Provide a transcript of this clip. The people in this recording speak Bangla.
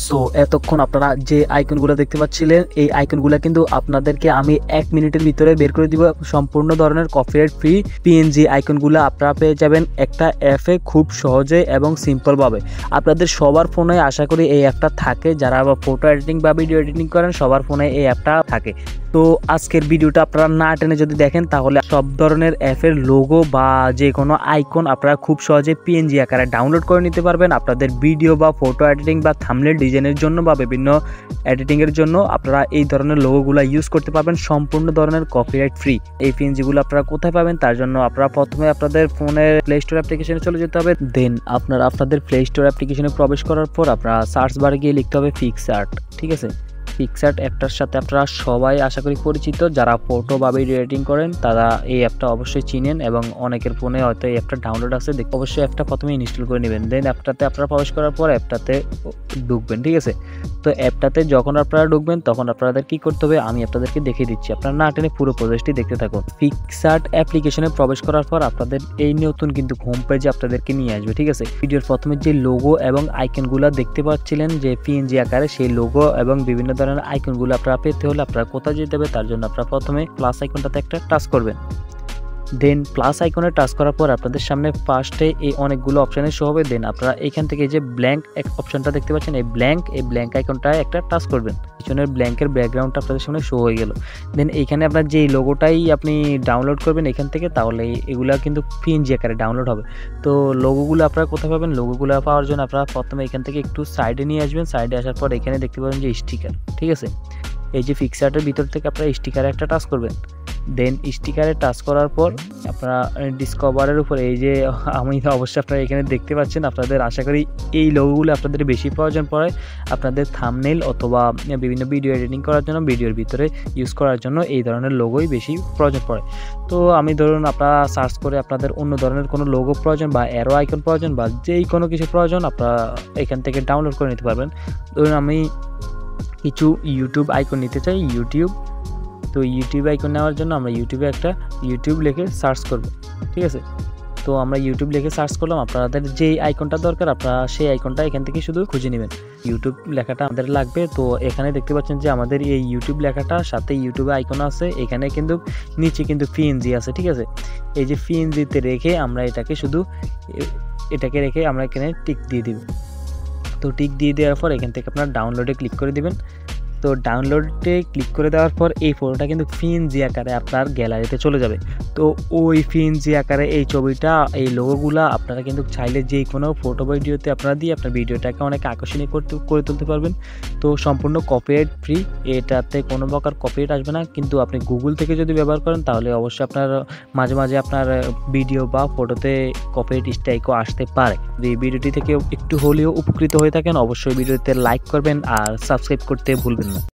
সো এতক্ষণ আপনারা যে আইকনগুলো দেখতে পাচ্ছিলেন এই আইকনগুলো কিন্তু আপনাদেরকে আমি 1 মিনিটের ভিতরে বের করে দিব। সম্পূর্ণ ধরনের কপিরাইট ফ্রি পিএনজি আইকনগুলো আপনারা পেয়ে যাবেন একটা অ্যাপে খুব সহজে এবং সিম্পলভাবে। আপনাদের সবার ফোনে আশা করি এই অ্যাপটা থাকে, যারা ফটো এডিটিং বা ভিডিও এডিটিং করেন সবার ফোনে এই অ্যাপটা থাকে। তো আজকের ভিডিওটা আপনারা না টেনে যদি দেখেন তাহলে সব ধরনের অ্যাপের লোগো বা যে কোনো আইকন আপনারা খুব সহজে পিএনজি আকারে ডাউনলোড করে নিতে পারবেন। আপনাদের ভিডিও বা ফটো এডিটিং বা থাম্বনেল ডিজাইনের জন্য বা বিভিন্ন এডিটিংয়ের জন্য আপনারা এই ধরনের লোগোগুলো ইউজ করতে পারবেন সম্পূর্ণ ধরনের কপিরাইট ফ্রি। এই পিএনজিগুলো আপনারা কোথায় পাবেন তার জন্য আপনারা প্রথমে আপনাদের ফোনের প্লে স্টোর অ্যাপ্লিকেশনে চলে যেতে হবে। দেন আপনারা আপনাদের প্লে স্টোর অ্যাপ্লিকেশনে প্রবেশ করার পর আপনারা সার্চ বারে গিয়ে লিখতে হবে পিক্সআর্ট। ঠিক আছে, পিক্সআর্ট অ্যাপটার সাথে আপনারা সবাই আশা করি পরিচিত। যারা ফটো বা ভিডিও এডিটিং করেন তারা এই অ্যাপটা অবশ্যই চিনেন এবং অনেকের ফোনে হয়তো এই অ্যাপটা ডাউনলোড আছে। অবশ্যই অ্যাপটা প্রথমে ইনস্টল করে নেবেন। দেন অ্যাপটাতে আপনারা প্রবেশ করার পর অ্যাপটাতে ঢুকবেন। ঠিক আছে, তো অ্যাপটাতে যখন আপনারা ঢুকবেন তখন আপনাদের কি করতে হবে আমি আপনাদেরকে দেখিয়ে দিচ্ছি। আপনারা না টেনে পুরো প্রসেসটি দেখতে থাকুন। পিক্সআর্ট অ্যাপ্লিকেশনে প্রবেশ করার পর আপনাদের এই নতুন কিন্তু হোম পেজে আপনাদেরকে নিয়ে আসবে। ঠিক আছে, ভিডিওর প্রথমে যে লোগো এবং আইকনগুলো দেখতে পাচ্ছিলেন যে পিএনজি আকারে, সেই লোগো এবং বিভিন্ন ধরনের আইকনগুলো আপনারা পেতে হলে আপনারা কোথায় যেতে হবে তার জন্য আপনারা প্রথমে প্লাস আইকনটাতে একটা টাচ করবেন। দেন প্লাস আইকনে টাচ করার পর আপনাদের সামনে ফার্স্টে এই অনেকগুলো অপশানে শো হবে। দেন আপনারা এখান থেকে যে ব্ল্যাঙ্ক অপশনটা দেখতে পাচ্ছেন এই ব্ল্যাঙ্ক আইকনটায় একটা টাচ করবেন। পিছনের ব্ল্যাঙ্কের ব্যাকগ্রাউন্ডটা আপনাদের সামনে শো হয়ে গেল। দেন এইখানে আপনার যে লোগোটাই আপনি ডাউনলোড করবেন এখান থেকে, তাহলে এগুলা কিন্তু পিএনজি আকারে ডাউনলোড হবে। তো লোগোগুলো আপনারা কোথায় পাবেন? লোগোগুলো পাওয়ার জন্য আপনারা প্রথমে এখান থেকে একটু সাইডে নিয়ে আসবেন। সাইডে আসার পর এখানে দেখতে পাবেন যে স্টিকার। ঠিক আছে, এই যে পিক্সআর্টের ভিতর থেকে আপনারা স্টিকারে একটা টাচ করবেন। দেন স্টিকারে টাচ করার পর আপনারা ডিসকভারের উপর এই যে আমি অবশ্যই আপনারা এখানে দেখতে পাচ্ছেন, আপনাদের আশা করি এই লোগোগুলো আপনাদের বেশি প্রয়োজন পড়ে আপনাদের থাম্বনেল অথবা বিভিন্ন ভিডিও এডিটিং করার জন্য, ভিডিওর ভিতরে ইউজ করার জন্য এই ধরনের লোগোই বেশি প্রয়োজন পড়ে। তো আমি ধরুন আপনারা সার্চ করে আপনাদের অন্য ধরনের কোনো লোগো প্রয়োজন বা অ্যারো আইকন প্রয়োজন বা যেই কোনো কিছু প্রয়োজন আপনারা এখান থেকে ডাউনলোড করে নিতে পারবেন। ধরুন আমি কিছু ইউটিউব আইকন নিতে চাই, ইউটিউব। তো ইউটিউব আইকন নেওয়ার জন্য আমরা ইউটিউবে একটা ইউটিউব লিখে সার্চ করব। ঠিক আছে, তো আমরা ইউটিউব লিখে সার্চ করলাম। আপনাদের যেই আইকনটা দরকার আপনারা সেই আইকনটা এখান থেকে শুধু খুঁজে নেবেন। ইউটিউব লেখাটা আমাদের লাগবে। তো এখানে দেখতে পাচ্ছেন যে আমাদের এই ইউটিউব লেখাটা সাথে ইউটিউবে আইকন আছে, এখানে কিন্তু নিচে কিন্তু পিএনজি আছে। ঠিক আছে, এই যে পিএনজিতে রেখে আমরা এটাকে রেখে আমরা এখানে টিক দিয়ে দিব। তো টিক দিয়ে দেওয়ার পর এখান থেকে আপনারা ডাউনলোডে ক্লিক করে দিবেন। তো ডাউনলোডে ক্লিক করে দেওয়ার পর এই ফটোটা কিন্তু পিএনজি আকারে আপনার গ্যালারিতে চলে যাবে। তো ওই পিএনজি আকারে এই ছবিটা, এই লোগোগুলা আপনারা কিন্তু চাইলে যে কোনো ফটো ভিডিওতে আপনারা দিয়ে আপনার ভিডিওটাকে অনেক আকর্ষণীয় করে তুলতে পারবেন। তো সম্পূর্ণ কপিরাইট ফ্রি, এটাতে কোনো প্রকার কপিরাইট আসবে না। কিন্তু আপনি গুগল থেকে যদি ব্যবহার করেন তাহলে অবশ্যই আপনার মাঝে মাঝে আপনার ভিডিও বা ফটোতে কপিরাইট স্ট্রাইকও আসতে পারে। যদি এই ভিডিওটি থেকে একটু হলেও উপকৃত হয়ে থাকেন অবশ্যই ভিডিওতে লাইক করবেন আর সাবস্ক্রাইব করতে ভুলবেন না।